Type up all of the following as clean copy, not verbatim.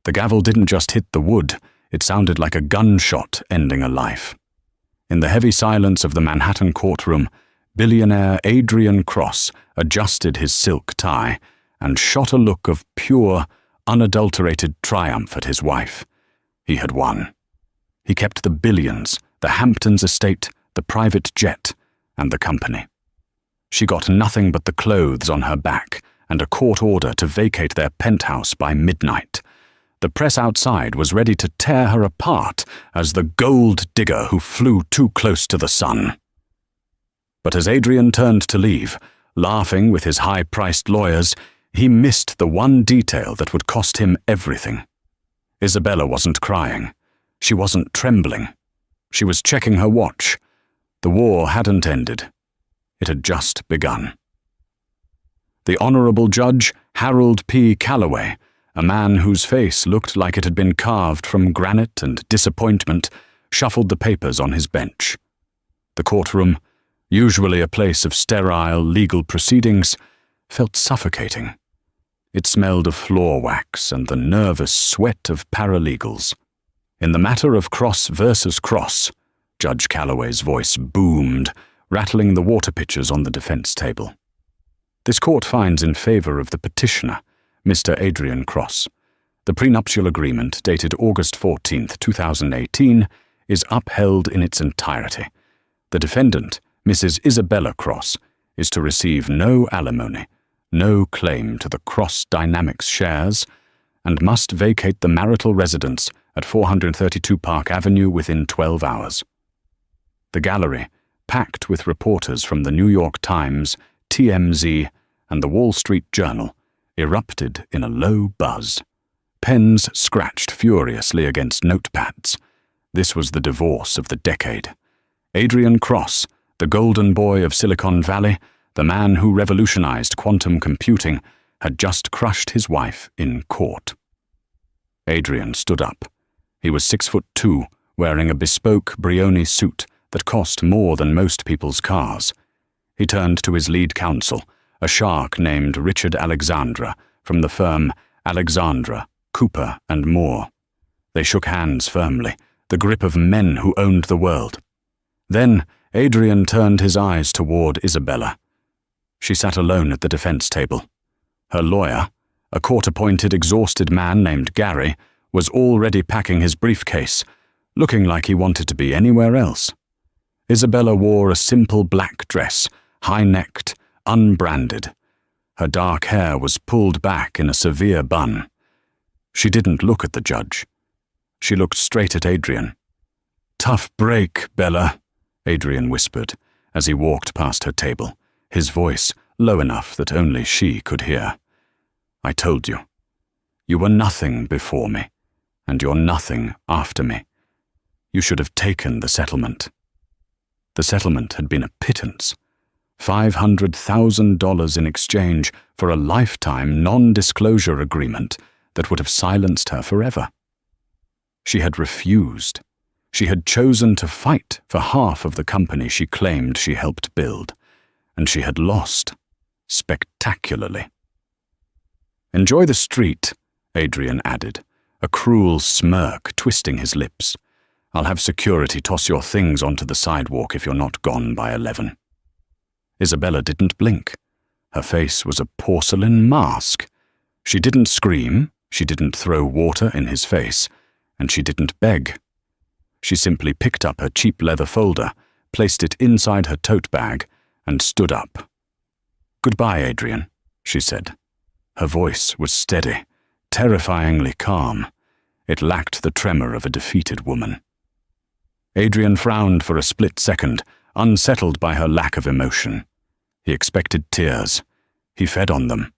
The gavel didn't just hit the wood, it sounded like a gunshot ending a life. In the heavy silence of the Manhattan courtroom, billionaire Adrian Cross adjusted his silk tie and shot a look of pure, unadulterated triumph at his wife. He had won. He kept the billions, the Hamptons estate, the private jet, and the company. She got nothing but the clothes on her back and a court order to vacate their penthouse by midnight. The press outside was ready to tear her apart as the gold digger who flew too close to the sun. But as Adrian turned to leave, laughing with his high-priced lawyers, he missed the one detail that would cost him everything. Isabella wasn't crying. She wasn't trembling. She was checking her watch. The war hadn't ended. It had just begun. The Honorable Judge Harold P. Calloway, a man whose face looked like it had been carved from granite and disappointment, shuffled the papers on his bench. The courtroom, usually a place of sterile legal proceedings, felt suffocating. It smelled of floor wax and the nervous sweat of paralegals. In the matter of Cross versus Cross, Judge Calloway's voice boomed, rattling the water pitchers on the defense table. This court finds in favor of the petitioner, Mr. Adrian Cross. The prenuptial agreement, dated August 14, 2018, is upheld in its entirety. The defendant, Mrs. Isabella Cross, is to receive no alimony, no claim to the Cross Dynamics shares, and must vacate the marital residence at 432 Park Avenue within 12 hours. The gallery, packed with reporters from the New York Times, TMZ, and the Wall Street Journal, erupted in a low buzz. Pens scratched furiously against notepads. This was the divorce of the decade. Adrian Cross, the golden boy of Silicon Valley, the man who revolutionized quantum computing, had just crushed his wife in court. Adrian stood up. He was 6'2", wearing a bespoke Brioni suit that cost more than most people's cars. He turned to his lead counsel, a shark named Richard Alexandra, from the firm Alexandra, Cooper and Moore. They shook hands firmly, the grip of men who owned the world. Then Adrian turned his eyes toward Isabella. She sat alone at the defense table. Her lawyer, a court-appointed exhausted man named Gary, was already packing his briefcase, looking like he wanted to be anywhere else. Isabella wore a simple black dress, high-necked, unbranded. Her dark hair was pulled back in a severe bun. She didn't look at the judge. She looked straight at Adrian. "Tough break, Bella," Adrian whispered as he walked past her table, his voice low enough that only she could hear. "I told you. You were nothing before me, and you're nothing after me. You should have taken the settlement." The settlement had been a pittance. $500,000 in exchange for a lifetime non-disclosure agreement that would have silenced her forever. She had refused. She had chosen to fight for half of the company she claimed she helped build, and she had lost, spectacularly. "Enjoy the street," Adrian added, a cruel smirk twisting his lips. "I'll have security toss your things onto the sidewalk if you're not gone by 11. Isabella didn't blink. Her face was a porcelain mask. She didn't scream, she didn't throw water in his face, and she didn't beg. She simply picked up her cheap leather folder, placed it inside her tote bag, and stood up. "Goodbye, Adrian," she said. Her voice was steady, terrifyingly calm. It lacked the tremor of a defeated woman. Adrian frowned for a split second, unsettled by her lack of emotion. He expected tears. He fed on them.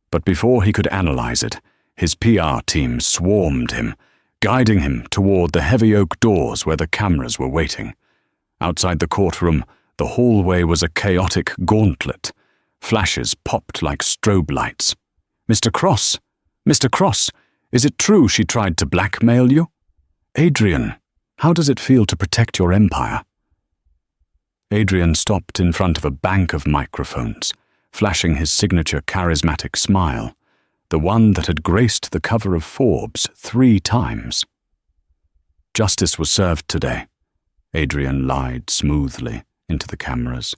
But before he could analyze it, his PR team swarmed him, guiding him toward the heavy oak doors where the cameras were waiting. Outside the courtroom, the hallway was a chaotic gauntlet. Flashes popped like strobe lights. "Mr. Cross! Mr. Cross! Is it true she tried to blackmail you? Adrian, how does it feel to protect your empire?" Adrian stopped in front of a bank of microphones, flashing his signature charismatic smile. the one that had graced the cover of Forbes 3 times. "Justice was served today," Adrian lied smoothly into the cameras.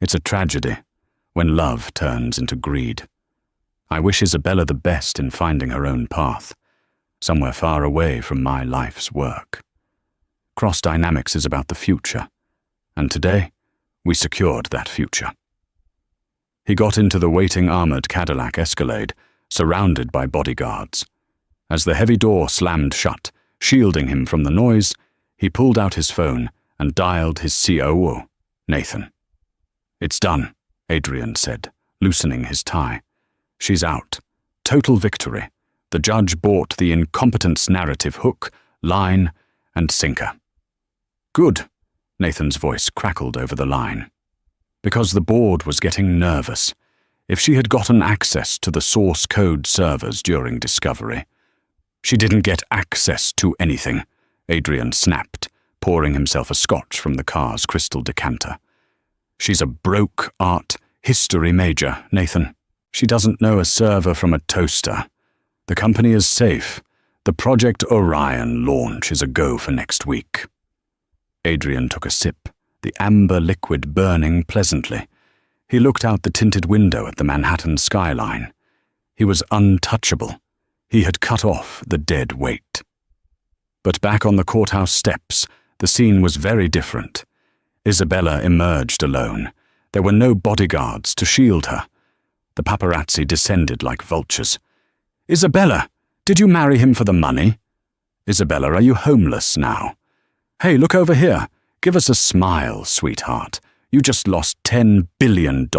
"It's a tragedy when love turns into greed. I wish Isabella the best in finding her own path, somewhere far away from my life's work. Cross Dynamics is about the future, and today we secured that future." He got into the waiting armored Cadillac Escalade, surrounded by bodyguards. As the heavy door slammed shut, shielding him from the noise, he pulled out his phone and dialed his COO, Nathan. "It's done," Adrian said, loosening his tie. "She's out. Total victory. The judge bought the incompetence narrative hook, line, and sinker." "Good," Nathan's voice crackled over the line. Because the board was getting nervous. If she had gotten access to the source code servers during discovery. "She didn't get access to anything," Adrian snapped, pouring himself a scotch from the car's crystal decanter. "She's a broke art history major, Nathan. She doesn't know a server from a toaster. The company is safe. The Project Orion launch is a go for next week." Adrian took a sip, the amber liquid burning pleasantly. He looked out the tinted window at the Manhattan skyline. He was untouchable. He had cut off the dead weight. But back on the courthouse steps, the scene was very different. Isabella emerged alone. There were no bodyguards to shield her. The paparazzi descended like vultures. "Isabella, did you marry him for the money? Isabella, are you homeless now? Hey, look over here. Give us a smile, sweetheart. You just lost $10 billion.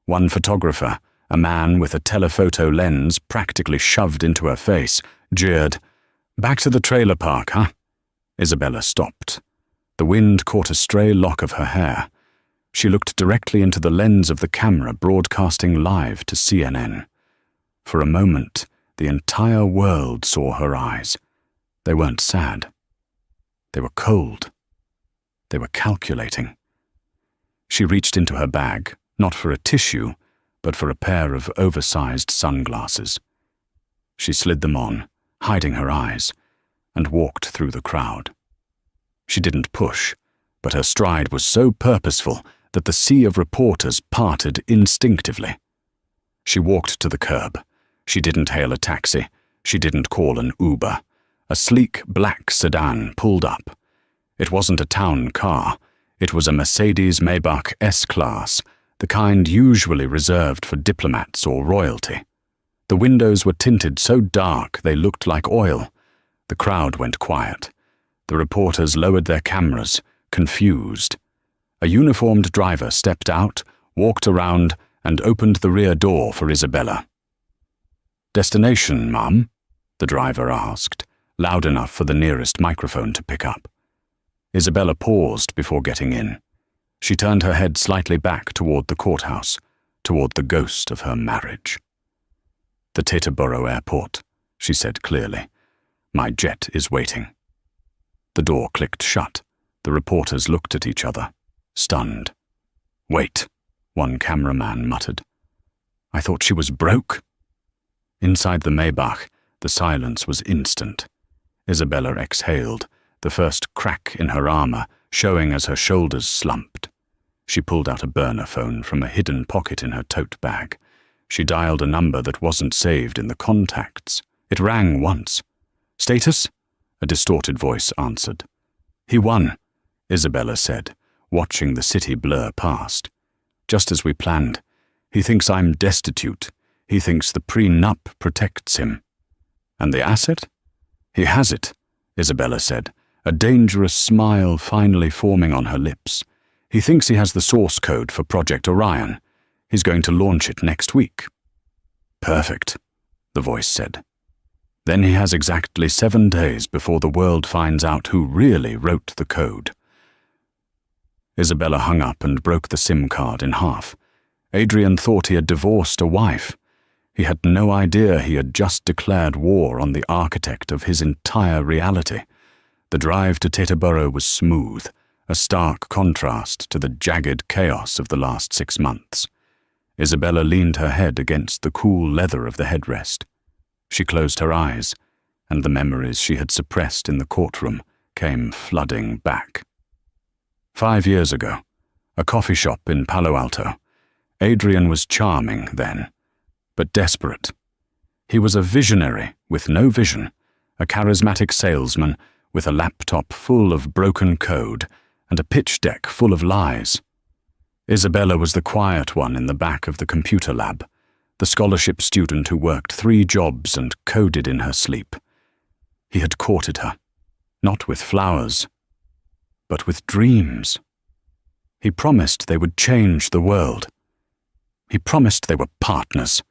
One photographer, a man with a telephoto lens practically shoved into her face, jeered, "Back to the trailer park, huh?" Isabella stopped. The wind caught a stray lock of her hair. She looked directly into the lens of the camera broadcasting live to CNN. For a moment, the entire world saw her eyes. They weren't sad. They were cold. They were calculating. She reached into her bag, not for a tissue, but for a pair of oversized sunglasses. She slid them on, hiding her eyes, and walked through the crowd. She didn't push, but her stride was so purposeful that the sea of reporters parted instinctively. She walked to the curb. She didn't hail a taxi. She didn't call an Uber. A sleek black sedan pulled up. It wasn't a town car. It was a Mercedes-Maybach S-Class, the kind usually reserved for diplomats or royalty. The windows were tinted so dark they looked like oil. The crowd went quiet. The reporters lowered their cameras, confused. A uniformed driver stepped out, walked around, and opened the rear door for Isabella. "Destination, Mum?" the driver asked, loud enough for the nearest microphone to pick up. Isabella paused before getting in. She turned her head slightly back toward the courthouse, toward the ghost of her marriage. "The Teterboro Airport," she said clearly. "My jet is waiting." The door clicked shut. The reporters looked at each other, stunned. "Wait," one cameraman muttered. "I thought she was broke." Inside the Maybach, the silence was instant. Isabella exhaled, the first crack in her armor showing as her shoulders slumped. She pulled out a burner phone from a hidden pocket in her tote bag. She dialed a number that wasn't saved in the contacts. It rang once. "Status?" a distorted voice answered. "He won," Isabella said, watching the city blur past. "Just as we planned. He thinks I'm destitute. He thinks the prenup protects him." "And the asset?" "He has it," Isabella said, a dangerous smile finally forming on her lips. "He thinks he has the source code for Project Orion. He's going to launch it next week." "Perfect," the voice said. "Then he has exactly 7 days before the world finds out who really wrote the code." Isabella hung up and broke the SIM card in half. Adrian thought he had divorced a wife. He had no idea he had just declared war on the architect of his entire reality. The drive to Teterboro was smooth, a stark contrast to the jagged chaos of the last 6 months. Isabella leaned her head against the cool leather of the headrest. She closed her eyes, and the memories she had suppressed in the courtroom came flooding back. 5 years ago, a coffee shop in Palo Alto. Adrian was charming then, but desperate. He was a visionary with no vision, a charismatic salesman with a laptop full of broken code and a pitch deck full of lies. Isabella was the quiet one in the back of the computer lab, the scholarship student who worked 3 jobs and coded in her sleep. He had courted her, not with flowers, but with dreams. He promised they would change the world. He promised they were partners.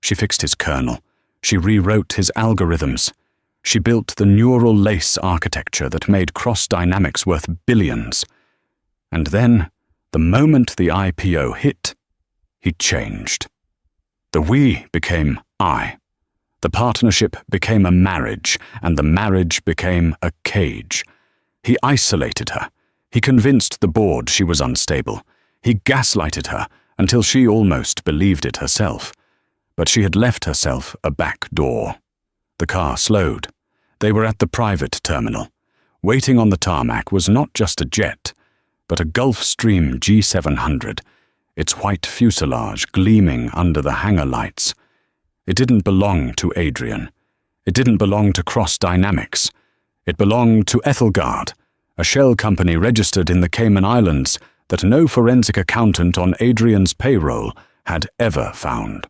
She fixed his kernel. She rewrote his algorithms. She built the neural lace architecture that made cross dynamics worth billions. And then, the moment the IPO hit, he changed. The we became I. The partnership became a marriage, and the marriage became a cage. He isolated her. He convinced the board she was unstable. He gaslighted her until she almost believed it herself. But she had left herself a back door. The car slowed. They were at the private terminal. Waiting on the tarmac was not just a jet, but a Gulfstream G700, its white fuselage gleaming under the hangar lights. It didn't belong to Adrian. It didn't belong to Cross Dynamics. It belonged to Ethelgard, a shell company registered in the Cayman Islands that no forensic accountant on Adrian's payroll had ever found.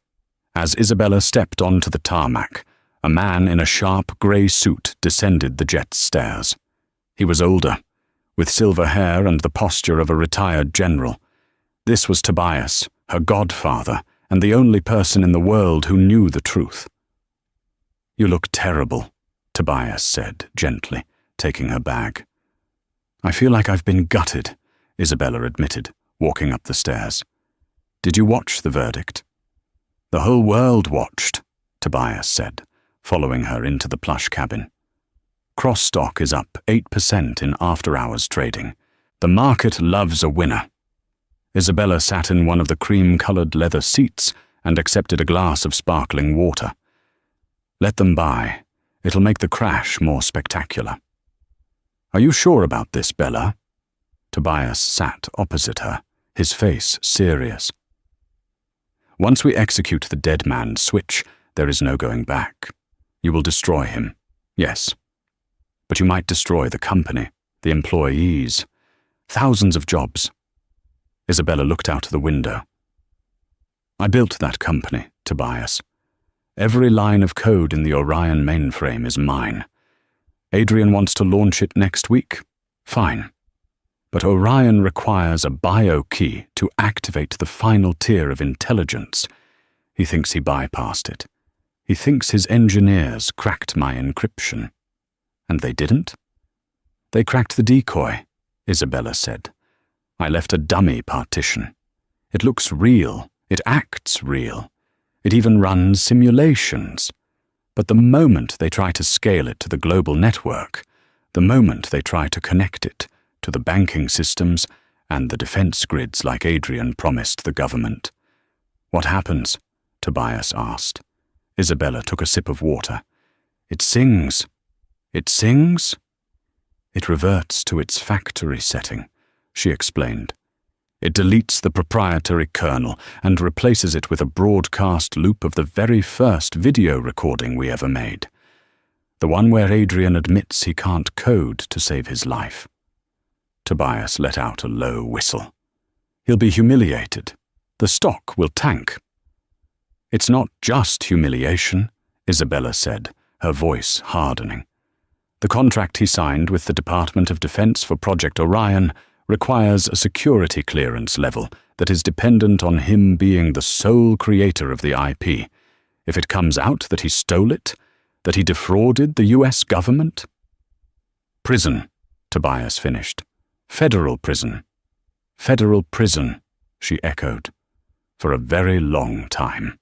As Isabella stepped onto the tarmac, a man in a sharp grey suit descended the jet's stairs. He was older, with silver hair and the posture of a retired general. This was Tobias, her godfather, and the only person in the world who knew the truth. "You look terrible," Tobias said gently, taking her bag. "I feel like I've been gutted," Isabella admitted, walking up the stairs. "Did you watch the verdict?" "The whole world watched," Tobias said, following her into the plush cabin. "Cross stock is up 8% in after-hours trading. The market loves a winner." Isabella sat in one of the cream-colored leather seats and accepted a glass of sparkling water. "Let them buy. It'll make the crash more spectacular." "Are you sure about this, Bella?" Tobias sat opposite her, his face serious. "Once we execute the dead man's switch, there is no going back. You will destroy him, yes. But you might destroy the company, the employees, thousands of jobs." Isabella looked out the window. "I built that company, Tobias. Every line of code in the Orion mainframe is mine. Adrian wants to launch it next week. Fine. But Orion requires a bio key to activate the final tier of intelligence. He thinks he bypassed it. He thinks his engineers cracked my encryption. And they didn't? They cracked the decoy," Isabella said. "I left a dummy partition. It looks real. It acts real. It even runs simulations. But the moment they try to scale it to the global network, the moment they try to connect it to the banking systems and the defense grids like Adrian promised the government." "What happens?" Tobias asked. Isabella took a sip of water. "It sings." "It sings?" "It reverts to its factory setting," she explained. "It deletes the proprietary kernel and replaces it with a broadcast loop of the very first video recording we ever made. The one where Adrian admits he can't code to save his life." Tobias let out a low whistle. "He'll be humiliated. The stock will tank." "It's not just humiliation," Isabella said, her voice hardening. "The contract he signed with the Department of Defense for Project Orion requires a security clearance level that is dependent on him being the sole creator of the IP. If it comes out that he stole it, that he defrauded the US government—" "Prison," Tobias finished. "Federal prison." "Federal prison," she echoed. "For a very long time."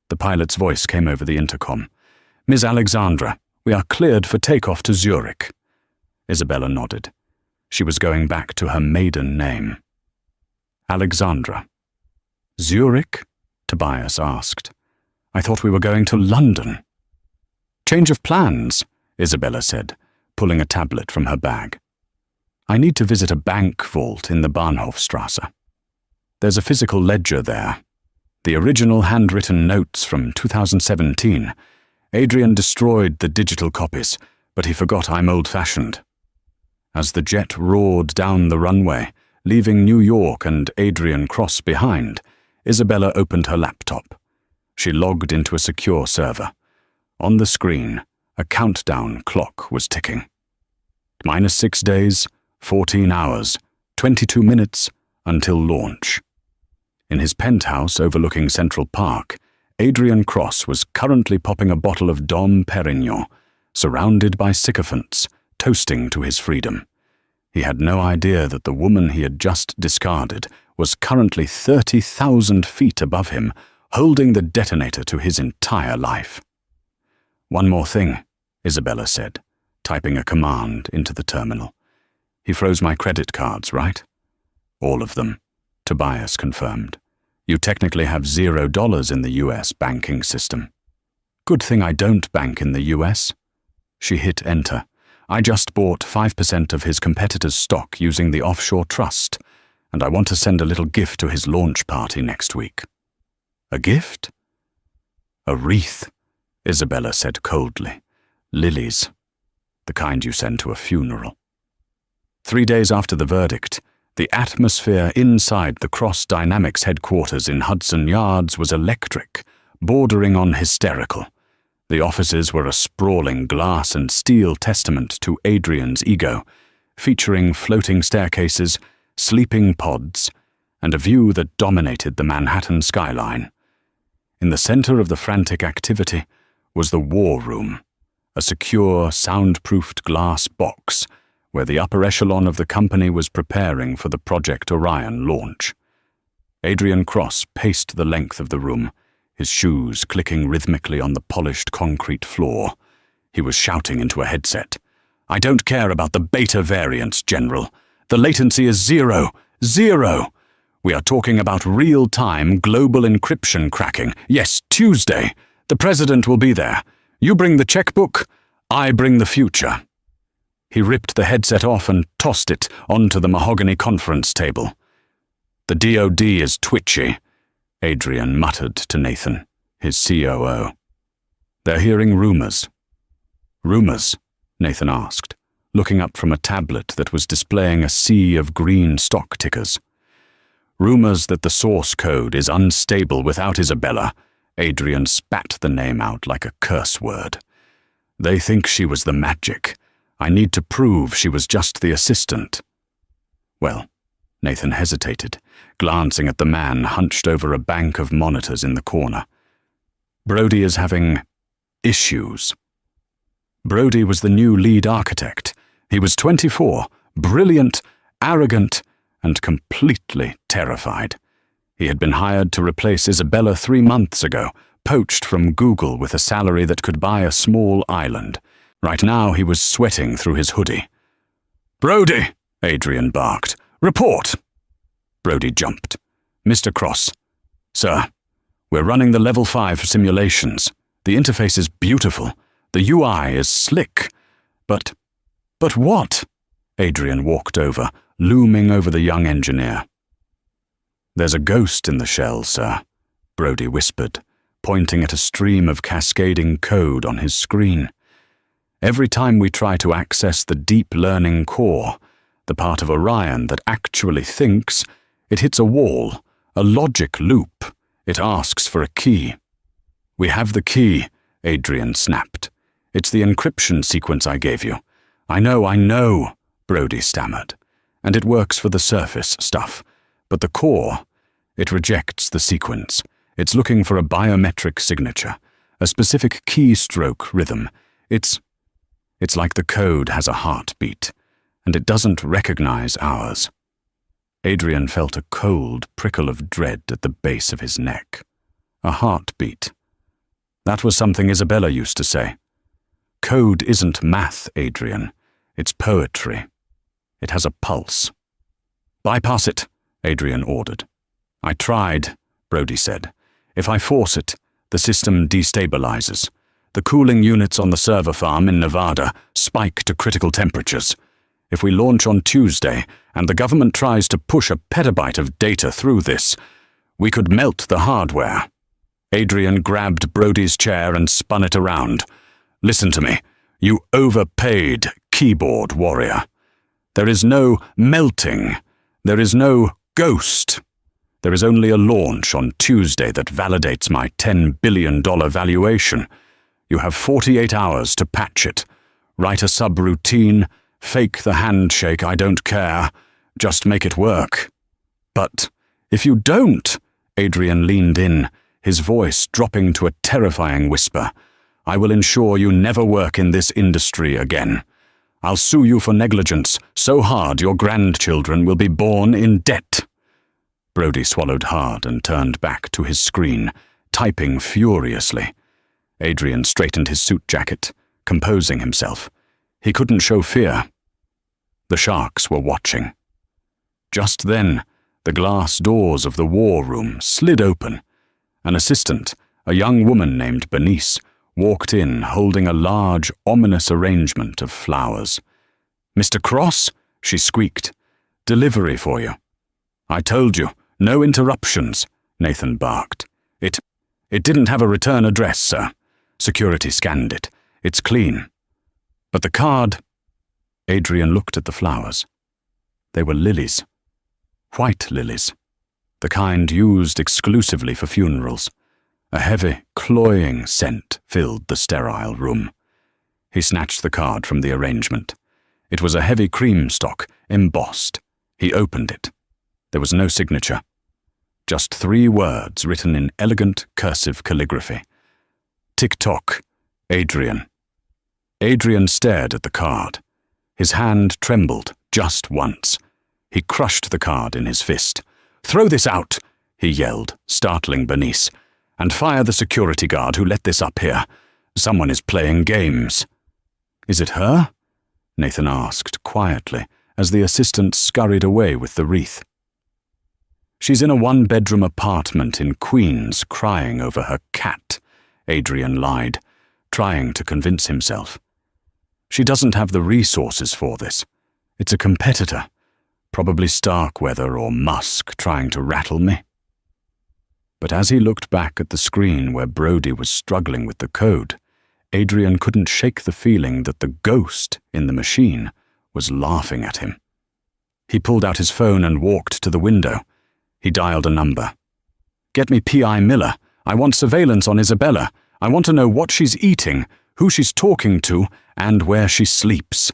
The pilot's voice came over the intercom. "Ms. Alexandra, we are cleared for takeoff to Zurich." Isabella nodded. She was going back to her maiden name. Alexandra. Zurich? Tobias asked. I thought we were going to London. Change of plans, Isabella said, pulling a tablet from her bag. I need to visit a bank vault in the Bahnhofstrasse. There's a physical ledger there. The original handwritten notes from 2017. Adrian destroyed the digital copies, but he forgot I'm old-fashioned. As the jet roared down the runway, leaving New York and Adrian Cross behind, Isabella opened her laptop. She logged into a secure server. On the screen, a countdown clock was ticking. -6 days, 14 hours, 22 minutes until launch. In his penthouse overlooking Central Park, Adrian Cross was currently popping a bottle of Dom Perignon, surrounded by sycophants, toasting to his freedom. He had no idea that the woman he had just discarded was currently 30,000 feet above him, holding the detonator to his entire life. One more thing, Isabella said, typing a command into the terminal. He froze my credit cards, right? All of them, Tobias confirmed. You technically have $0 in the US banking system. Good thing I don't bank in the US. She hit enter. I just bought 5% of his competitor's stock using the offshore trust, and I want to send a little gift to his launch party next week. A gift? A wreath, Isabella said coldly. Lilies. The kind you send to a funeral. 3 days after the verdict, the atmosphere inside the Cross Dynamics headquarters in Hudson Yards was electric, bordering on hysterical. The offices were a sprawling glass and steel testament to Adrian's ego, featuring floating staircases, sleeping pods, and a view that dominated the Manhattan skyline. In the center of the frantic activity was the war room, a secure, soundproofed glass box where the upper echelon of the company was preparing for the Project Orion launch. Adrian Cross paced the length of the room, his shoes clicking rhythmically on the polished concrete floor. He was shouting into a headset. I don't care about the beta variants, General. The latency is 0. 0. We are talking about real-time global encryption cracking. Yes, Tuesday. The President will be there. You bring the checkbook, I bring the future. He ripped the headset off and tossed it onto the mahogany conference table. The DOD is twitchy, Adrian muttered to Nathan, his COO. They're hearing rumors. Rumors? Nathan asked, looking up from a tablet that was displaying a sea of green stock tickers. Rumors that the source code is unstable without Isabella. Adrian spat the name out like a curse word. They think she was the magic. I need to prove she was just the assistant. Well, Nathan hesitated, glancing at the man hunched over a bank of monitors in the corner. Brody is having issues. Brody was the new lead architect. He was 24, brilliant, arrogant, and completely terrified. He had been hired to replace Isabella 3 months ago, poached from Google with a salary that could buy a small island. Right now he was sweating through his hoodie. Brody, Adrian barked. Report! Brody jumped. Mr. Cross. Sir, we're running the Level 5 simulations. The interface is beautiful. The UI is slick. But what? Adrian walked over, looming over the young engineer. There's a ghost in the shell, sir, Brody whispered, pointing at a stream of cascading code on his screen. Every time we try to access the deep learning core, the part of Orion that actually thinks, it hits a wall, a logic loop. It asks for a key. We have the key, Adrian snapped. It's the encryption sequence I gave you. I know, Brody stammered. And it works for the surface stuff. But the core, it rejects the sequence. It's looking for a biometric signature, a specific keystroke rhythm. It's like the code has a heartbeat, and it doesn't recognize ours. Adrian felt a cold prickle of dread at the base of his neck. A heartbeat. That was something Isabella used to say. Code isn't math, Adrian. It's poetry. It has a pulse. Bypass it, Adrian ordered. I tried, Brody said. "If I force it, the system destabilizes. The cooling units on the server farm in Nevada spike to critical temperatures. If we launch on Tuesday and the government tries to push a petabyte of data through this, we could melt the hardware." Adrian grabbed Brody's chair and spun it around. "Listen to me. You overpaid, keyboard warrior. There is no melting. There is no ghost. There is only a launch on Tuesday that validates my $10 billion valuation. You have 48 hours to patch it. Write a subroutine, fake the handshake, I don't care. Just make it work." "But if you don't," Adrian leaned in, his voice dropping to a terrifying whisper, "I will ensure you never work in this industry again. I'll sue you for negligence so hard your grandchildren will be born in debt." Brody swallowed hard and turned back to his screen, typing furiously. Adrian straightened his suit jacket, composing himself. He couldn't show fear. The sharks were watching. Just then, the glass doors of the war room slid open. An assistant, a young woman named Bernice, walked in holding a large, ominous arrangement of flowers. "Mr. Cross," she squeaked, "delivery for you." "I told you, no interruptions," Nathan barked. It didn't have a return address, sir. Security scanned it. It's clean." "But the card—" Adrian looked at the flowers. They were lilies. White lilies. The kind used exclusively for funerals. A heavy, cloying scent filled the sterile room. He snatched the card from the arrangement. It was a heavy cream stock, embossed. He opened it. There was no signature. Just 3 words written in elegant cursive calligraphy. "Tick-tock, Adrian." Adrian stared at the card. His hand trembled just once. He crushed the card in his fist. "Throw this out," he yelled, startling Bernice, "and fire the security guard who let this up here. Someone is playing games." "Is it her?" Nathan asked quietly as the assistant scurried away with the wreath. "She's in a 1-bedroom apartment in Queens crying over her cat," Adrian lied, trying to convince himself. "She doesn't have the resources for this. It's a competitor. Probably Starkweather or Musk trying to rattle me." But as he looked back at the screen where Brody was struggling with the code, Adrian couldn't shake the feeling that the ghost in the machine was laughing at him. He pulled out his phone and walked to the window. He dialed a number. "Get me P.I. Miller. I want surveillance on Isabella. I want to know what she's eating, who she's talking to, and where she sleeps.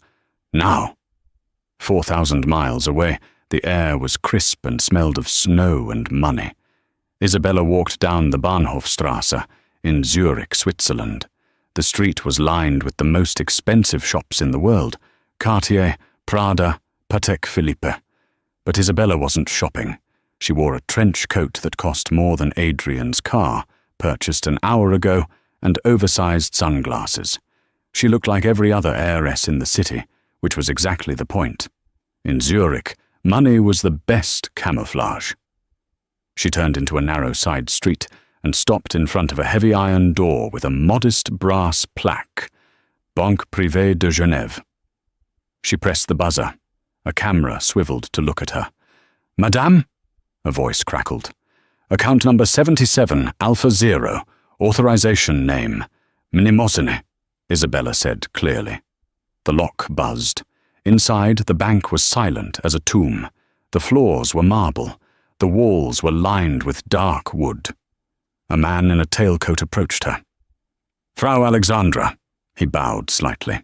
Now." 4,000 miles away, the air was crisp and smelled of snow and money. Isabella walked down the Bahnhofstrasse in Zurich, Switzerland. The street was lined with the most expensive shops in the world, Cartier, Prada, Patek Philippe. But Isabella wasn't shopping. She wore a trench coat that cost more than Adrian's car, purchased an hour ago, and oversized sunglasses. She looked like every other heiress in the city, which was exactly the point. In Zurich, money was the best camouflage. She turned into a narrow side street and stopped in front of a heavy iron door with a modest brass plaque, Banque Privée de Genève. She pressed the buzzer. A camera swiveled to look at her. "Madame?" A voice crackled. "Account number 77, Alpha Zero. Authorization name, Mnemosyne," Isabella said clearly. The lock buzzed. Inside, the bank was silent as a tomb. The floors were marble. The walls were lined with dark wood. A man in a tailcoat approached her. "Frau Alexandra," he bowed slightly.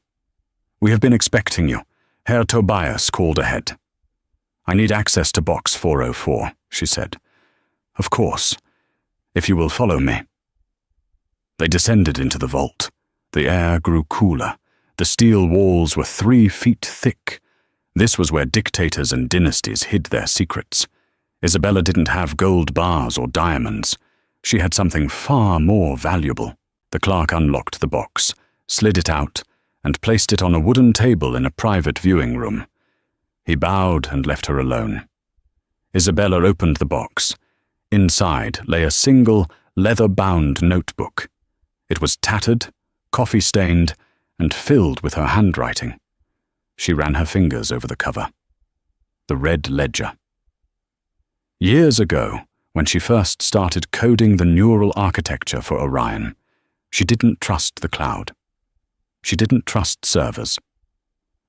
"We have been expecting you. Herr Tobias called ahead." "I need access to box 404, she said. "Of course, if you will follow me." They descended into the vault. The air grew cooler. The steel walls were 3 feet thick. This was where dictators and dynasties hid their secrets. Isabella didn't have gold bars or diamonds. She had something far more valuable. The clerk unlocked the box, slid it out, and placed it on a wooden table in a private viewing room. He bowed and left her alone. Isabella opened the box. Inside lay a single, leather-bound notebook. It was tattered, coffee-stained, and filled with her handwriting. She ran her fingers over the cover. The red ledger. Years ago, when she first started coding the neural architecture for Orion, she didn't trust the cloud. She didn't trust servers.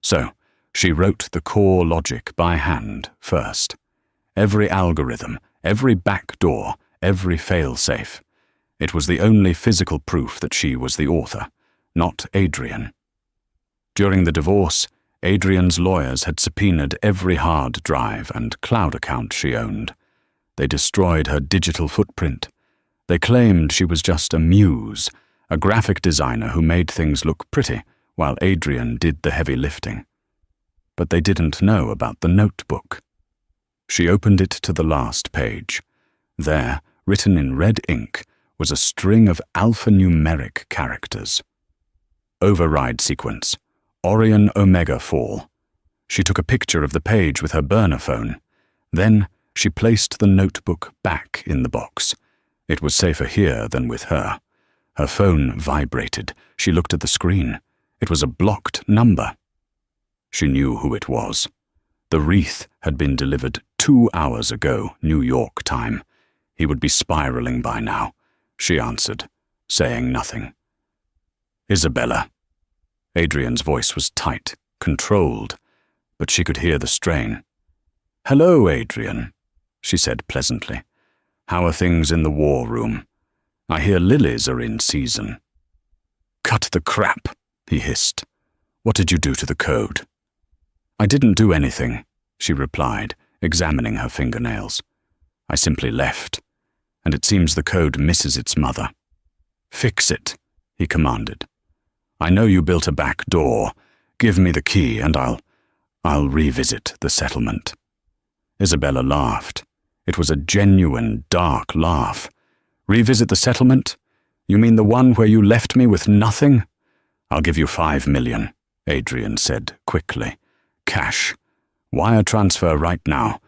So, she wrote the core logic by hand first. Every algorithm, every backdoor, every fail-safe. It was the only physical proof that she was the author, not Adrian. During the divorce, Adrian's lawyers had subpoenaed every hard drive and cloud account she owned. They destroyed her digital footprint. They claimed she was just a muse, a graphic designer who made things look pretty while Adrian did the heavy lifting. But they didn't know about the notebook. She opened it to the last page. There, written in red ink, was a string of alphanumeric characters. Override sequence. Orion Omega Fall. She took a picture of the page with her burner phone. Then she placed the notebook back in the box. It was safer here than with her. Her phone vibrated. She looked at the screen. It was a blocked number. She knew who it was. The wreath had been delivered 2 hours ago, New York time. He would be spiraling by now. She answered, saying nothing. Isabella. Adrian's voice was tight, controlled, but she could hear the strain. Hello, Adrian, she said pleasantly. How are things in the war room? I hear lilies are in season. Cut the crap, he hissed. What did you do to the code? I didn't do anything, she replied, examining her fingernails. I simply left, and it seems the code misses its mother. Fix it, he commanded. I know you built a back door. Give me the key and I'll revisit the settlement. Isabella laughed. It was a genuine, dark laugh. Revisit the settlement? You mean the one where you left me with nothing? I'll give you $5 million, Adrian said quickly. Cash. Wire transfer right now.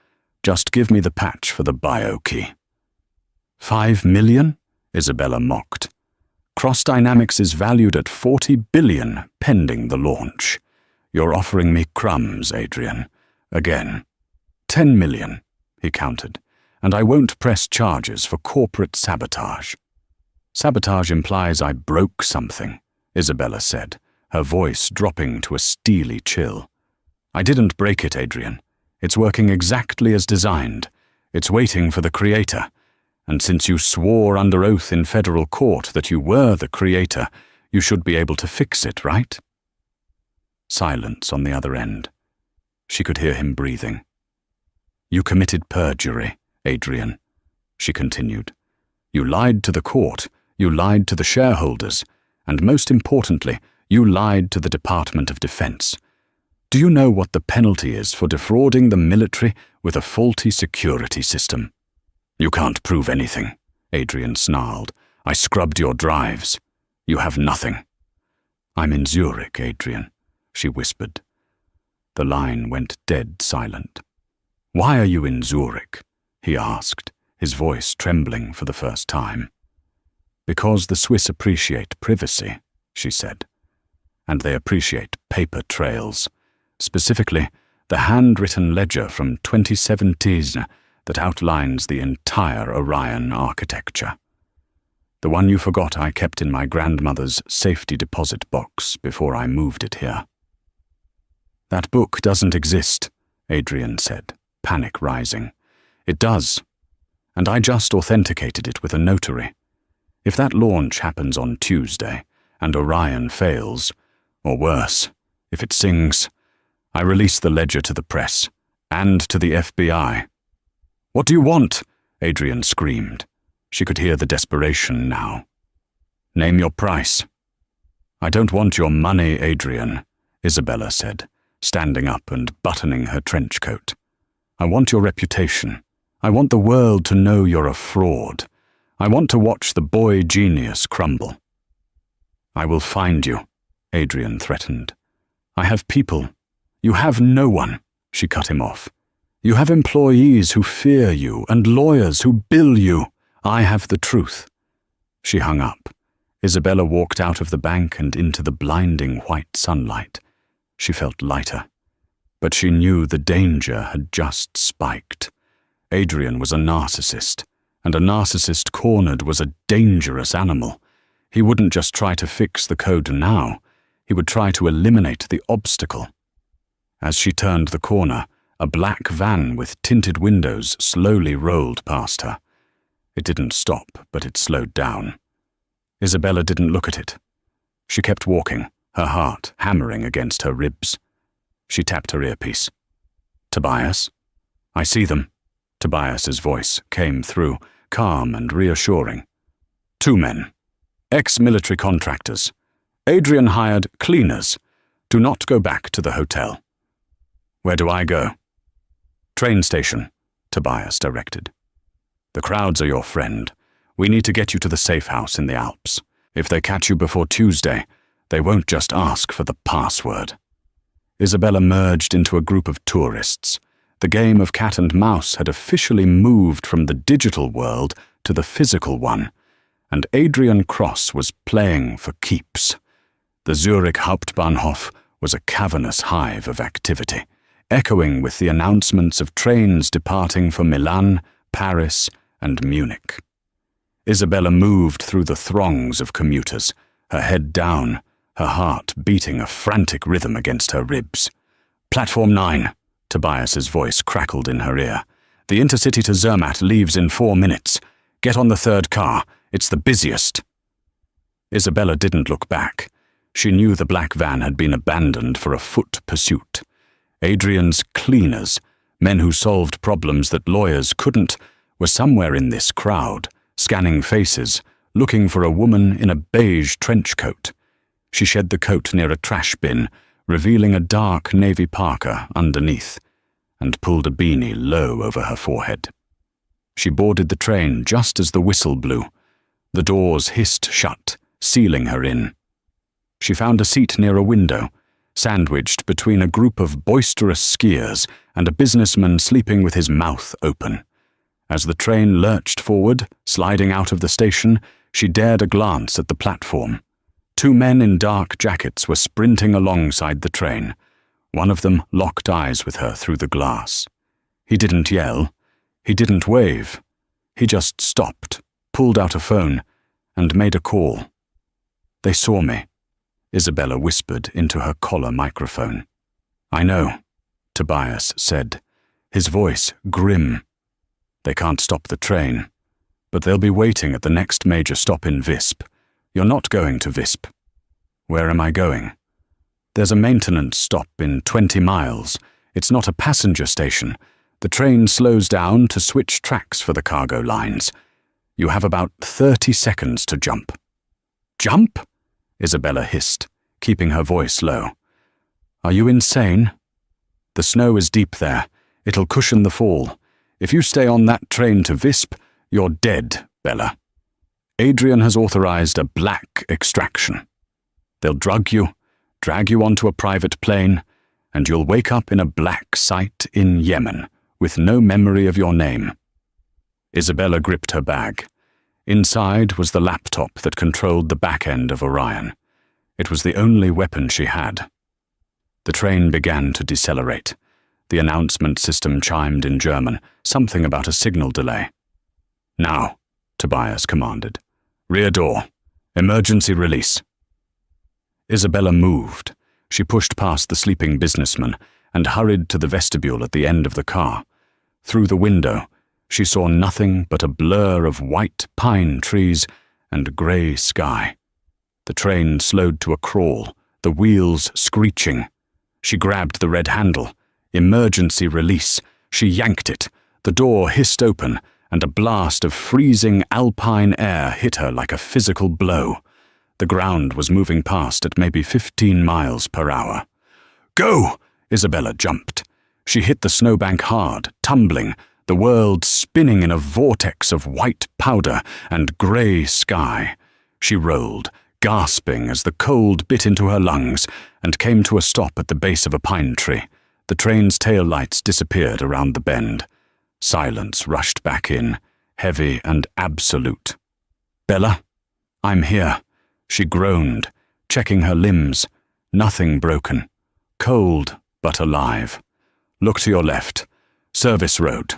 Just give me the patch for the bio key. $5 million? Isabella mocked. Cross Dynamics is valued at $40 billion pending the launch. You're offering me crumbs, Adrian. Again. $10 million, he countered, and I won't press charges for corporate sabotage. Sabotage implies I broke something, Isabella said, her voice dropping to a steely chill. I didn't break it, Adrian. It's working exactly as designed. It's waiting for the creator. And since you swore under oath in federal court that you were the creator, you should be able to fix it, right? Silence on the other end. She could hear him breathing. You committed perjury, Adrian, she continued. You lied to the court, you lied to the shareholders, and most importantly, you lied to the Department of Defense. Do you know what the penalty is for defrauding the military with a faulty security system? You can't prove anything, Adrian snarled. I scrubbed your drives. You have nothing. I'm in Zurich, Adrian, she whispered. The line went dead silent. Why are you in Zurich? He asked, his voice trembling for the first time. Because the Swiss appreciate privacy, she said. And they appreciate paper trails, specifically the handwritten ledger from 2017 that outlines the entire Orion architecture. The one you forgot I kept in my grandmother's safety deposit box before I moved it here. That book doesn't exist, Adrian said, panic rising. It does, and I just authenticated it with a notary. If that launch happens on Tuesday, and Orion fails, or worse, if it sings, I release the ledger to the press, and to the FBI. What do you want? Adrian screamed. She could hear the desperation now. Name your price. I don't want your money, Adrian, Isabella said, standing up and buttoning her trench coat. I want your reputation. I want the world to know you're a fraud. I want to watch the boy genius crumble. I will find you, Adrian threatened. I have people. You have no one, she cut him off. You have employees who fear you and lawyers who bill you. I have the truth." She hung up. Isabella walked out of the bank and into the blinding white sunlight. She felt lighter. But she knew the danger had just spiked. Adrian was a narcissist, and a narcissist cornered was a dangerous animal. He wouldn't just try to fix the code now, he would try to eliminate the obstacle. As she turned the corner, a black van with tinted windows slowly rolled past her. It didn't stop, but it slowed down. Isabella didn't look at it. She kept walking, her heart hammering against her ribs. She tapped her earpiece. "Tobias?" "I see them." Tobias's voice came through, calm and reassuring. "Two men. Ex-military contractors. Adrian hired cleaners. Do not go back to the hotel." "Where do I go?" "Train station," Tobias directed. "The crowds are your friend. We need to get you to the safe house in the Alps. If they catch you before Tuesday, they won't just ask for the password." Isabella merged into a group of tourists. The game of cat and mouse had officially moved from the digital world to the physical one, and Adrian Cross was playing for keeps. The Zurich Hauptbahnhof was a cavernous hive of activity, echoing with the announcements of trains departing for Milan, Paris, and Munich. Isabella moved through the throngs of commuters, her head down, her heart beating a frantic rhythm against her ribs. "Platform 9, Tobias's voice crackled in her ear. "The intercity to Zermatt leaves in 4 minutes. Get on the third car. It's the busiest." Isabella didn't look back. She knew the black van had been abandoned for a foot pursuit. Adrian's cleaners, men who solved problems that lawyers couldn't, were somewhere in this crowd, scanning faces, looking for a woman in a beige trench coat. She shed the coat near a trash bin, revealing a dark navy parka underneath, and pulled a beanie low over her forehead. She boarded the train just as the whistle blew. The doors hissed shut, sealing her in. She found a seat near a window, sandwiched between a group of boisterous skiers and a businessman sleeping with his mouth open. As the train lurched forward, sliding out of the station, she dared a glance at the platform. 2 men in dark jackets were sprinting alongside the train. One of them locked eyes with her through the glass. He didn't yell. He didn't wave. He just stopped, pulled out a phone, and made a call. "They saw me," Isabella whispered into her collar microphone. "I know," Tobias said, his voice grim. "They can't stop the train, but they'll be waiting at the next major stop in Visp. You're not going to Visp." "Where am I going?" "There's a maintenance stop in 20 miles. It's not a passenger station. The train slows down to switch tracks for the cargo lines. You have about 30 seconds to jump." "Jump?" Isabella hissed, keeping her voice low. "Are you insane? The snow is deep there. It'll cushion the fall. If you stay on that train to Visp, you're dead, Bella. Adrian has authorized a black extraction. They'll drug you, drag you onto a private plane, and you'll wake up in a black site in Yemen with no memory of your name." Isabella gripped her bag. Inside was the laptop that controlled the back end of Orion. It was the only weapon she had. The train began to decelerate. The announcement system chimed in German, something about a signal delay. "Now," Tobias commanded. "Rear door. Emergency release." Isabella moved. She pushed past the sleeping businessman and hurried to the vestibule at the end of the car. Through the window, she saw nothing but a blur of white pine trees and grey sky. The train slowed to a crawl, the wheels screeching. She grabbed the red handle. Emergency release. She yanked it. The door hissed open, and a blast of freezing alpine air hit her like a physical blow. The ground was moving past at maybe 15 miles per hour. "Go!" Isabella jumped. She hit the snowbank hard, tumbling, the world spinning in a vortex of white powder and grey sky. She rolled, gasping as the cold bit into her lungs, and came to a stop at the base of a pine tree. The train's tail lights disappeared around the bend. Silence rushed back in, heavy and absolute. "Bella? I'm here," she groaned, checking her limbs. Nothing broken. Cold, but alive. "Look to your left. Service road."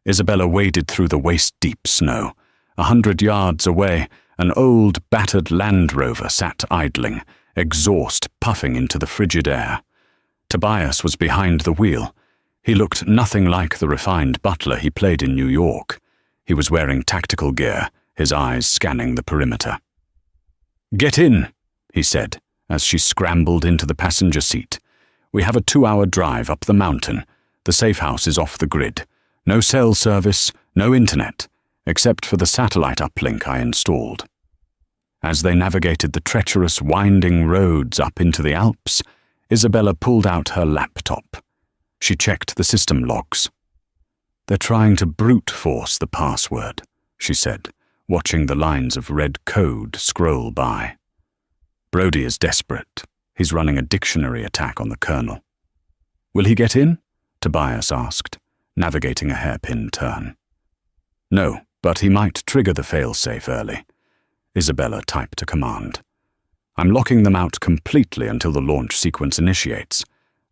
Isabella waded through the waist-deep snow. 100 yards away, an old, battered Land Rover sat idling, exhaust puffing into the frigid air. Tobias was behind the wheel. He looked nothing like the refined butler he played in New York. He was wearing tactical gear, his eyes scanning the perimeter. "Get in," he said, as she scrambled into the passenger seat. "We have a 2-hour drive up the mountain. The safe house is off the grid. No cell service, no internet, except for the satellite uplink I installed." As they navigated the treacherous, winding roads up into the Alps, Isabella pulled out her laptop. She checked the system logs. "They're trying to brute force the password," she said, watching the lines of red code scroll by. "Brody is desperate. He's running a dictionary attack on the kernel." "Will he get in?" Tobias asked, navigating a hairpin turn. "No, but he might trigger the failsafe early." Isabella typed a command. "I'm locking them out completely until the launch sequence initiates.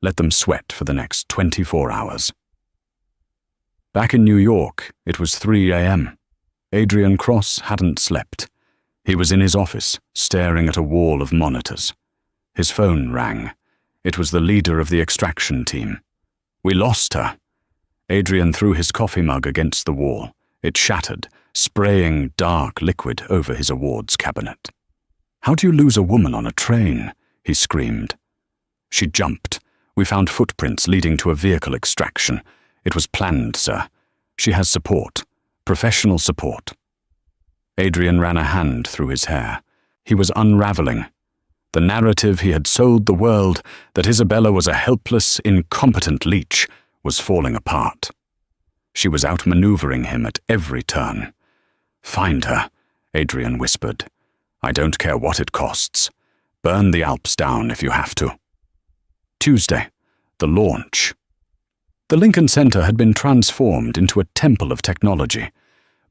Let them sweat for the next 24 hours. Back in New York, it was 3 a.m. Adrian Cross hadn't slept. He was in his office, staring at a wall of monitors. His phone rang. It was the leader of the extraction team. "We lost her." Adrian threw his coffee mug against the wall. It shattered, spraying dark liquid over his awards cabinet. "How do you lose a woman on a train?" he screamed. She jumped. "We found footprints leading to a vehicle extraction. It was planned, sir. She has support. Professional support." Adrian ran a hand through his hair. He was unraveling. The narrative he had sold the world, that Isabella was a helpless, incompetent leech, was falling apart. She was outmaneuvering him at every turn. "Find her," Adrian whispered. "I don't care what it costs. Burn the Alps down if you have to." Tuesday, the launch. The Lincoln Center had been transformed into a temple of technology.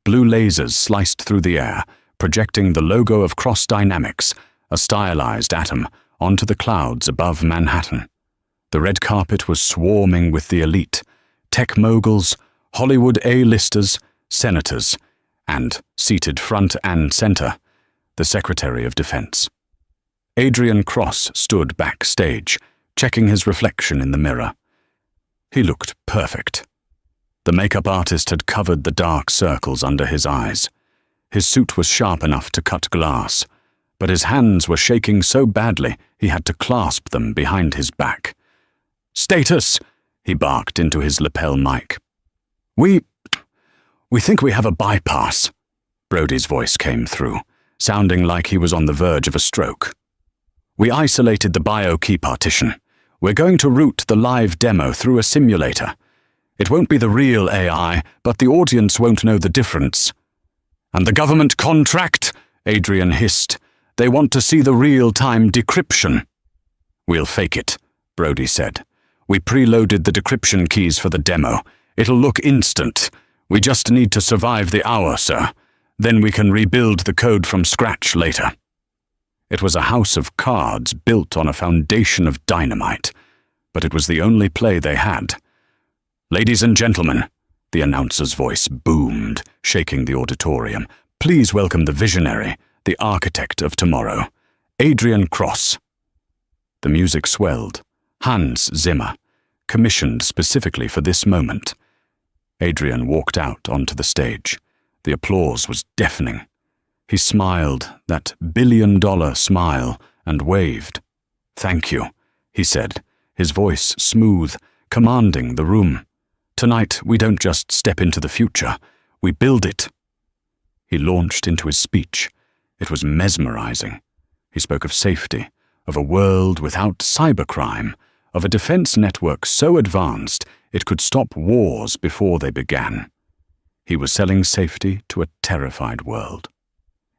Blue lasers sliced through the air, projecting the logo of Cross Dynamics, a stylized atom, onto the clouds above Manhattan. The red carpet was swarming with the elite, tech moguls, Hollywood A-listers, senators, and, seated front and center, the Secretary of Defense. Adrian Cross stood backstage, checking his reflection in the mirror. He looked perfect. The makeup artist had covered the dark circles under his eyes. His suit was sharp enough to cut glass, but his hands were shaking so badly he had to clasp them behind his back. "Status!" he barked into his lapel mic. We think we have a bypass," Brody's voice came through, sounding like he was on the verge of a stroke. "We isolated the bio-key partition. We're going to route the live demo through a simulator. It won't be the real AI, but the audience won't know the difference." "And the government contract?" Adrian hissed. "They want to see the real-time decryption." "We'll fake it," Brody said. "We preloaded the decryption keys for the demo. It'll look instant. We just need to survive the hour, sir. Then we can rebuild the code from scratch later." It was a house of cards built on a foundation of dynamite, but it was the only play they had. "Ladies and gentlemen," the announcer's voice boomed, shaking the auditorium, "please welcome the visionary, the architect of tomorrow, Adrian Cross." The music swelled. Hans Zimmer, commissioned specifically for this moment. Adrian walked out onto the stage. The applause was deafening. He smiled, that billion-dollar smile, and waved. "Thank you," he said, his voice smooth, commanding the room. "Tonight we don't just step into the future, we build it." He launched into his speech. It was mesmerizing. He spoke of safety, of a world without cybercrime, of a defense network so advanced it could stop wars before they began. He was selling safety to a terrified world.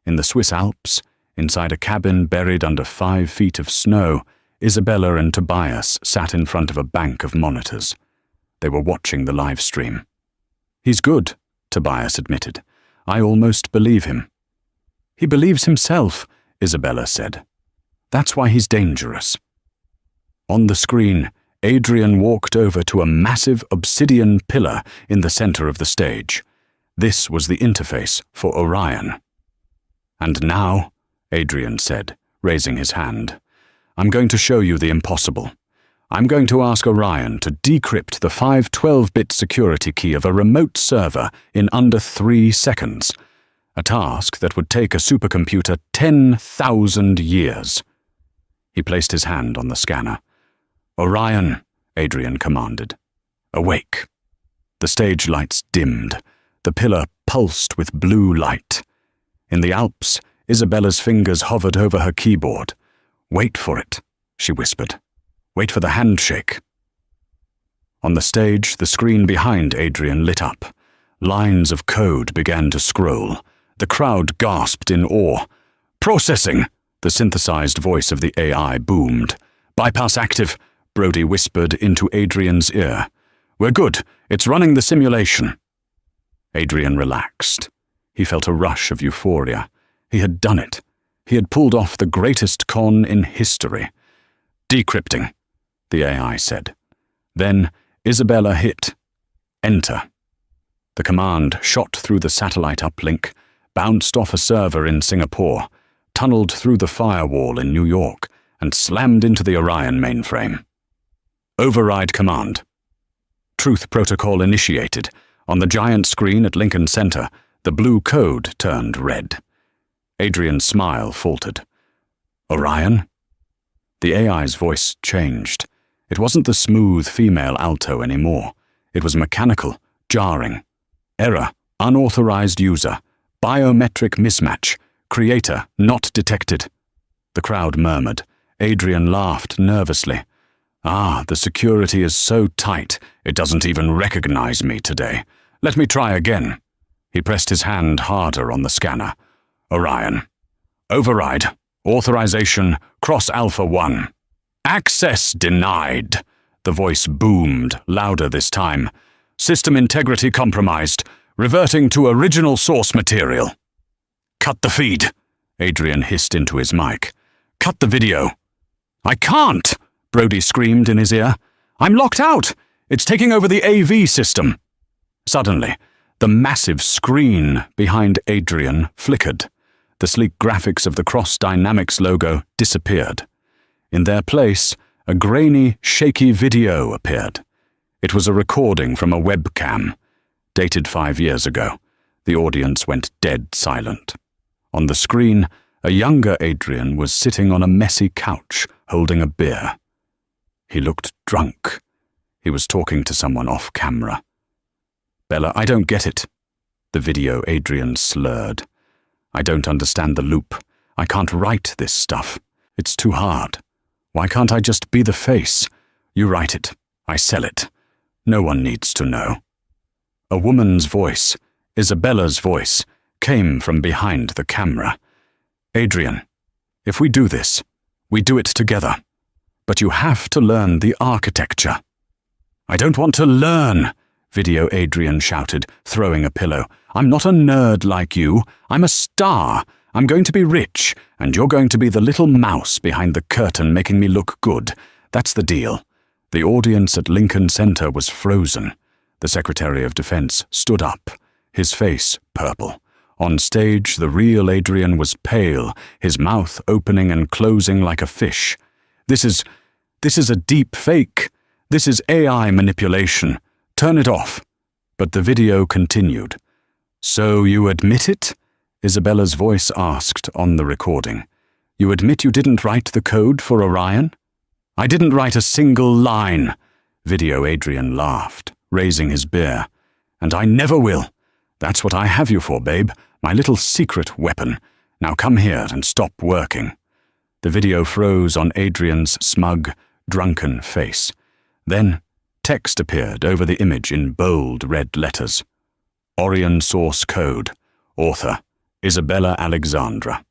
In the Swiss Alps, inside a cabin buried under 5 feet of snow, Isabella and Tobias sat in front of a bank of monitors. They were watching the live stream. "He's good," Tobias admitted. "I almost believe him." "He believes himself," Isabella said. "That's why he's dangerous." On the screen, Adrian walked over to a massive obsidian pillar in the center of the stage. This was the interface for Orion. "And now," Adrian said, raising his hand, "I'm going to show you the impossible. I'm going to ask Orion to decrypt the 512-bit security key of a remote server in under 3 seconds, a task that would take a supercomputer 10,000 years. He placed his hand on the scanner. "Orion," Adrian commanded. "Awake." The stage lights dimmed. The pillar pulsed with blue light. In the Alps, Isabella's fingers hovered over her keyboard. "Wait for it," she whispered. "Wait for the handshake." On the stage, the screen behind Adrian lit up. Lines of code began to scroll. The crowd gasped in awe. "Processing!" The synthesized voice of the AI boomed. "Bypass active," Brody whispered into Adrian's ear. "We're good. It's running the simulation." Adrian relaxed. He felt a rush of euphoria. He had done it. He had pulled off the greatest con in history. "Decrypting," the AI said. Then Isabella hit Enter. The command shot through the satellite uplink, bounced off a server in Singapore, tunneled through the firewall in New York, and slammed into the Orion mainframe. Override command. Truth protocol initiated. On the giant screen at Lincoln Center, the blue code turned red. Adrian's smile faltered. "Orion?" The AI's voice changed. It wasn't the smooth female alto anymore. It was mechanical, jarring. "Error, unauthorized user. Biometric mismatch. Creator not detected." The crowd murmured. Adrian laughed nervously. "Ah, the security is so tight, it doesn't even recognize me today. Let me try again." He pressed his hand harder on the scanner. "Orion. Override. Authorization. Cross Alpha 1. Access denied." The voice boomed, louder this time. "System integrity compromised. Reverting to original source material." "Cut the feed," Adrian hissed into his mic. "Cut the video." "I can't," Brody screamed in his ear. "I'm locked out. It's taking over the AV system." Suddenly, the massive screen behind Adrian flickered. The sleek graphics of the Cross Dynamics logo disappeared. In their place, a grainy, shaky video appeared. It was a recording from a webcam. Dated 5 years ago. The audience went dead silent. On the screen, a younger Adrian was sitting on a messy couch, holding a beer. He looked drunk. He was talking to someone off camera. "Bella, I don't get it." The video Adrian slurred. "I don't understand the loop. I can't write this stuff. It's too hard. Why can't I just be the face? You write it. I sell it. No one needs to know." A woman's voice, Isabella's voice, came from behind the camera. "Adrian, if we do this, we do it together. But you have to learn the architecture." "I don't want to learn," Video Adrian shouted, throwing a pillow. "I'm not a nerd like you. I'm a star. I'm going to be rich, and you're going to be the little mouse behind the curtain making me look good. That's the deal." The audience at Lincoln Center was frozen. The Secretary of Defense stood up, his face purple. On stage, the real Adrian was pale, his mouth opening and closing like a fish. This is a deep fake. This is AI manipulation. Turn it off." But the video continued. "So you admit it?" Isabella's voice asked on the recording. "You admit you didn't write the code for Orion?" "I didn't write a single line." Video Adrian laughed, raising his beer. "And I never will. That's what I have you for, babe, my little secret weapon. Now come here and stop working." The video froze on Adrian's smug, drunken face. Then text appeared over the image in bold red letters. Orion source code. Author, Isabella Alexandra.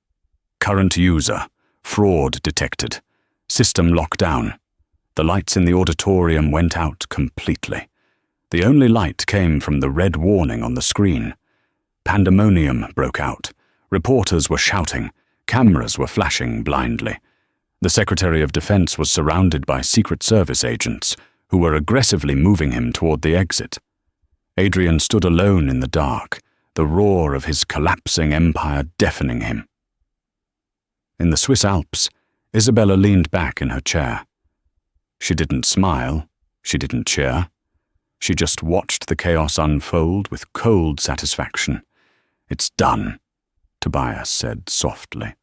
Current user, fraud detected. System lockdown. The lights in the auditorium went out completely. The only light came from the red warning on the screen. Pandemonium broke out. Reporters were shouting. Cameras were flashing blindly. The Secretary of Defense was surrounded by Secret Service agents who were aggressively moving him toward the exit. Adrian stood alone in the dark, the roar of his collapsing empire deafening him. In the Swiss Alps, Isabella leaned back in her chair. She didn't smile, she didn't cheer. She just watched the chaos unfold with cold satisfaction. "It's done," Tobias said softly.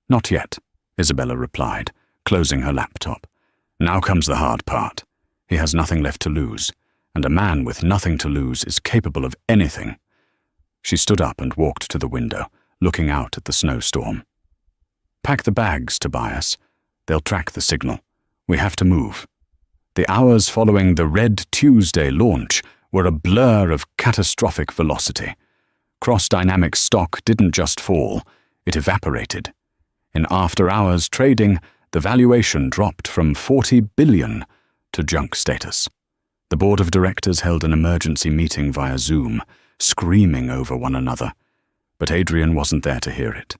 "Not yet," Isabella replied, closing her laptop. "Now comes the hard part. He has nothing left to lose, and a man with nothing to lose is capable of anything." She stood up and walked to the window, looking out at the snowstorm. "Pack the bags, Tobias. They'll track the signal. We have to move." The hours following the Red Tuesday launch were a blur of catastrophic velocity. Cross-dynamic stock didn't just fall, it evaporated. In after-hours trading, the valuation dropped from 40 billion to junk status. The board of directors held an emergency meeting via Zoom, screaming over one another. But Adrian wasn't there to hear it.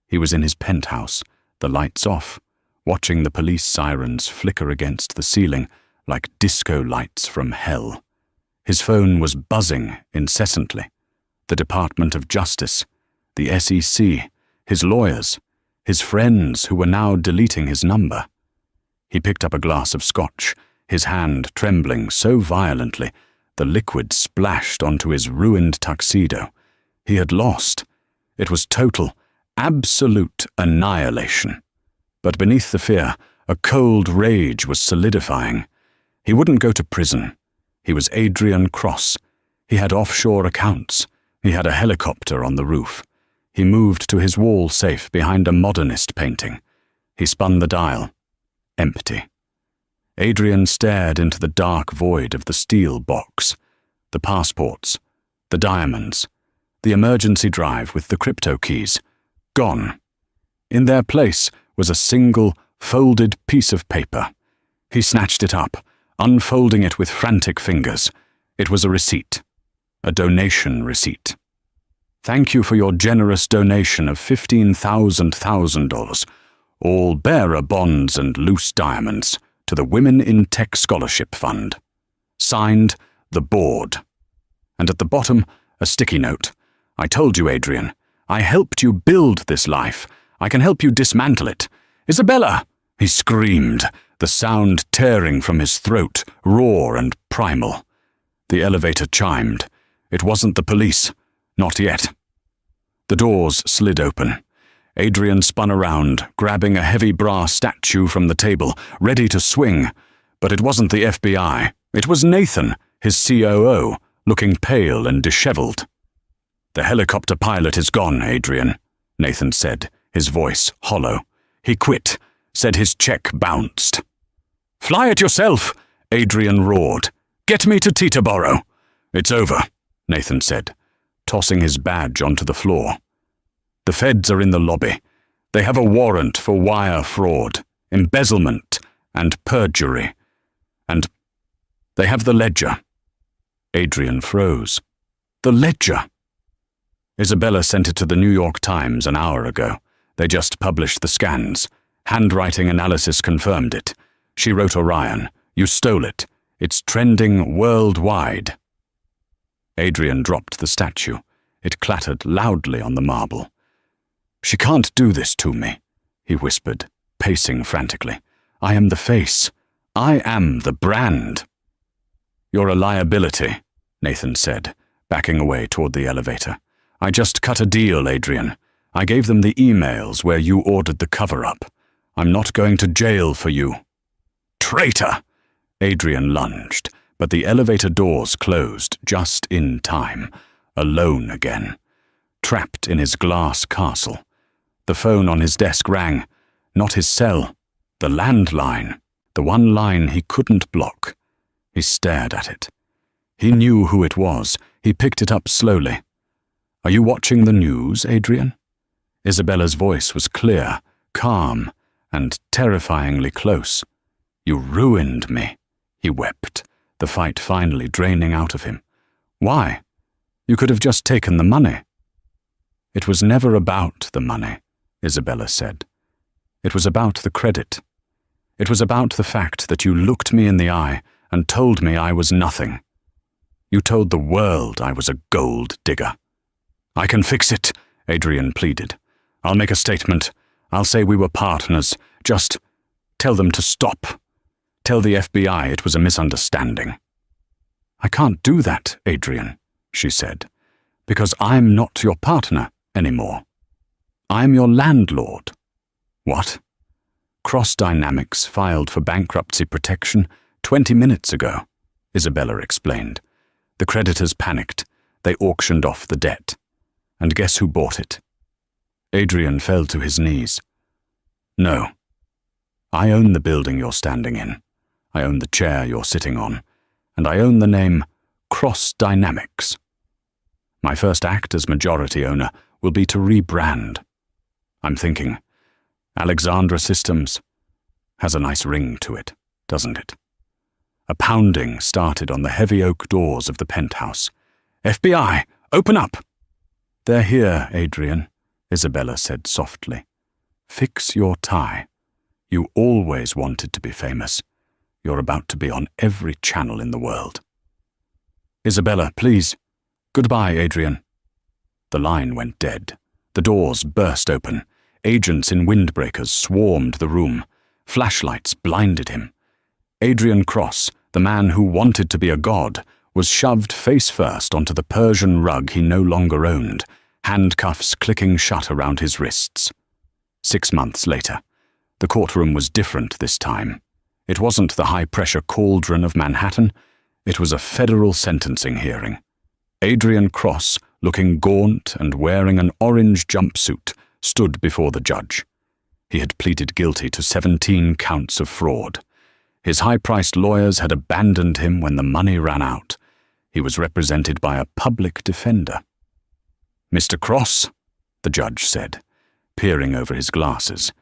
He was in his penthouse, the lights off, watching the police sirens flicker against the ceiling like disco lights from hell. His phone was buzzing incessantly. The Department of Justice, the SEC, his lawyers, his friends who were now deleting his number. He picked up a glass of scotch, his hand trembling so violently the liquid splashed onto his ruined tuxedo. He had lost. It was total, absolute annihilation. But beneath the fear, a cold rage was solidifying. He wouldn't go to prison. He was Adrian Cross. He had offshore accounts. He had a helicopter on the roof. He moved to his wall safe behind a modernist painting. He spun the dial. Empty. Adrian stared into the dark void of the steel box. The passports. The diamonds. The emergency drive with the crypto keys. Gone. In their place was a single, folded piece of paper. He snatched it up, unfolding it with frantic fingers. It was a receipt. A donation receipt. "Thank you for your generous donation of $15,000, all bearer bonds and loose diamonds, to the Women in Tech Scholarship Fund. Signed, the board." And at the bottom, a sticky note. "I told you, Adrian. I helped you build this life. I can help you dismantle it. Isabella!" he screamed, the sound tearing from his throat, raw and primal. The elevator chimed. It wasn't the police. Not yet. The doors slid open. Adrian spun around, grabbing a heavy brass statue from the table, ready to swing. But it wasn't the FBI. It was Nathan, his COO, looking pale and disheveled. "The helicopter pilot is gone, Adrian," Nathan said, his voice hollow. "He quit, said his check bounced." "Fly it yourself," Adrian roared. "Get me to Teterboro." "It's over," Nathan said, tossing his badge onto the floor. "The feds are in the lobby. They have a warrant for wire fraud, embezzlement, and perjury. And they have the ledger." Adrian froze. "The ledger?" Isabella sent it to the New York Times an hour ago. They just published the scans. Handwriting analysis confirmed it. She wrote Orion. "You stole it. It's trending worldwide." Adrian dropped the statue. It clattered loudly on the marble. "She can't do this to me," he whispered, pacing frantically. "I am the face. I am the brand." "You're a liability," Nathan said, backing away toward the elevator. "I just cut a deal, Adrian. I gave them the emails where you ordered the cover-up. I'm not going to jail for you." "Traitor!" Adrian lunged, but the elevator doors closed just in time. Alone again. Trapped in his glass castle. The phone on his desk rang. Not his cell. The landline. The one line he couldn't block. He stared at it. He knew who it was. He picked it up slowly. "Are you watching the news, Adrian?" Isabella's voice was clear, calm, and terrifyingly close. "You ruined me," he wept, the fight finally draining out of him. "Why? You could have just taken the money." "It was never about the money," Isabella said. "It was about the credit. It was about the fact that you looked me in the eye and told me I was nothing. You told the world I was a gold digger." "I can fix it," Adrian pleaded. "I'll make a statement. I'll say we were partners. Just tell them to stop. Tell the FBI it was a misunderstanding." "I can't do that, Adrian," she said, "because I'm not your partner anymore. I'm your landlord." "What?" "Cross Dynamics filed for bankruptcy protection 20 minutes ago," Isabella explained. "The creditors panicked. They auctioned off the debt. And guess who bought it?" Adrian fell to his knees. "No. I own the building you're standing in. I own the chair you're sitting on. And I own the name Cross Dynamics. My first act as majority owner will be to rebrand. I'm thinking, Alexandra Systems has a nice ring to it, doesn't it?" A pounding started on the heavy oak doors of the penthouse. "FBI, open up!" "They're here, Adrian," Isabella said softly. "Fix your tie. You always wanted to be famous. You're about to be on every channel in the world." "Isabella, please. Goodbye, Adrian." The line went dead. The doors burst open. Agents in windbreakers swarmed the room. Flashlights blinded him. Adrian Cross, the man who wanted to be a god, was shoved face first onto the Persian rug he no longer owned, handcuffs clicking shut around his wrists. 6 months later, the courtroom was different this time. It wasn't the high-pressure cauldron of Manhattan. It was a federal sentencing hearing. Adrian Cross, looking gaunt and wearing an orange jumpsuit, stood before the judge. He had pleaded guilty to 17 counts of fraud. His high-priced lawyers had abandoned him when the money ran out. He was represented by a public defender. "Mr. Cross," the judge said, peering over his glasses,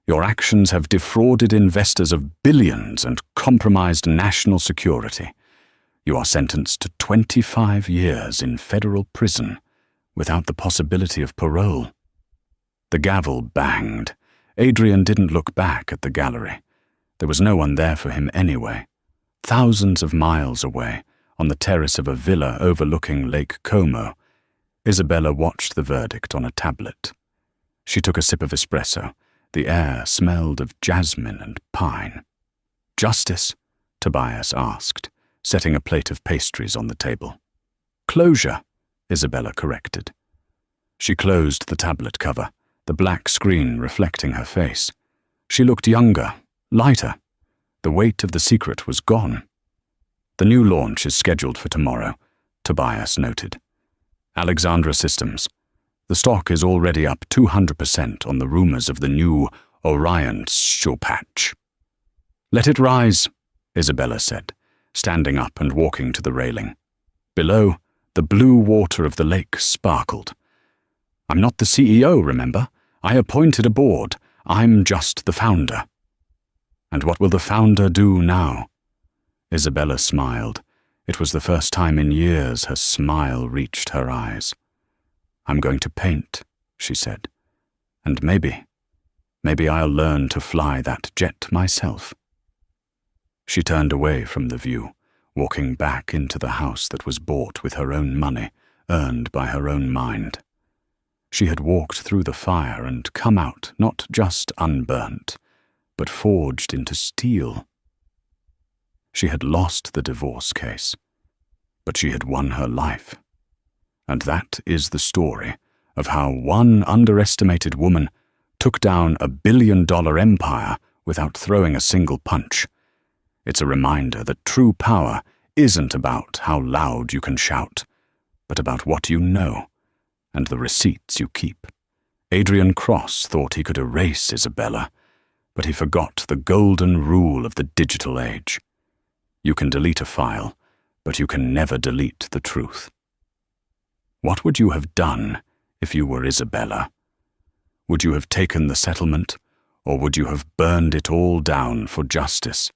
"your actions have defrauded investors of billions and compromised national security. You are sentenced to 25 years in federal prison without the possibility of parole." The gavel banged. Adrian didn't look back at the gallery. There was no one there for him anyway. Thousands of miles away, on the terrace of a villa overlooking Lake Como, Isabella watched the verdict on a tablet. She took a sip of espresso. The air smelled of jasmine and pine. "Justice?" Tobias asked, setting a plate of pastries on the table. "Closure," Isabella corrected. She closed the tablet cover, the black screen reflecting her face. She looked younger, lighter. The weight of the secret was gone. "The new launch is scheduled for tomorrow," Tobias noted. "Alexandra Systems. The stock is already up 200% on the rumors of the new Orion patch." "Let it rise," Isabella said, standing up and walking to the railing. Below, the blue water of the lake sparkled. "I'm not the CEO, remember? I appointed a board. I'm just the founder." "And what will the founder do now?" Isabella smiled. It was the first time in years her smile reached her eyes. "I'm going to paint," she said. "And maybe I'll learn to fly that jet myself." She turned away from the view, walking back into the house that was bought with her own money, earned by her own mind. She had walked through the fire and come out not just unburnt, but forged into steel. She had lost the divorce case, but she had won her life. And that is the story of how one underestimated woman took down a billion-dollar empire without throwing a single punch. It's a reminder that true power isn't about how loud you can shout, but about what you know and the receipts you keep. Adrian Cross thought he could erase Isabella, but he forgot the golden rule of the digital age. You can delete a file, but you can never delete the truth. What would you have done if you were Isabella? Would you have taken the settlement, or would you have burned it all down for justice?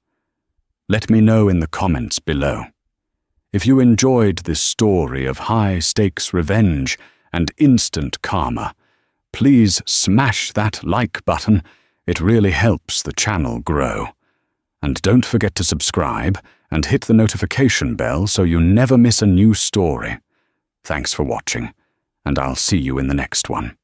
Let me know in the comments below. If you enjoyed this story of high-stakes revenge and instant karma, please smash that like button. It really helps the channel grow. And don't forget to subscribe and hit the notification bell so you never miss a new story. Thanks for watching, and I'll see you in the next one.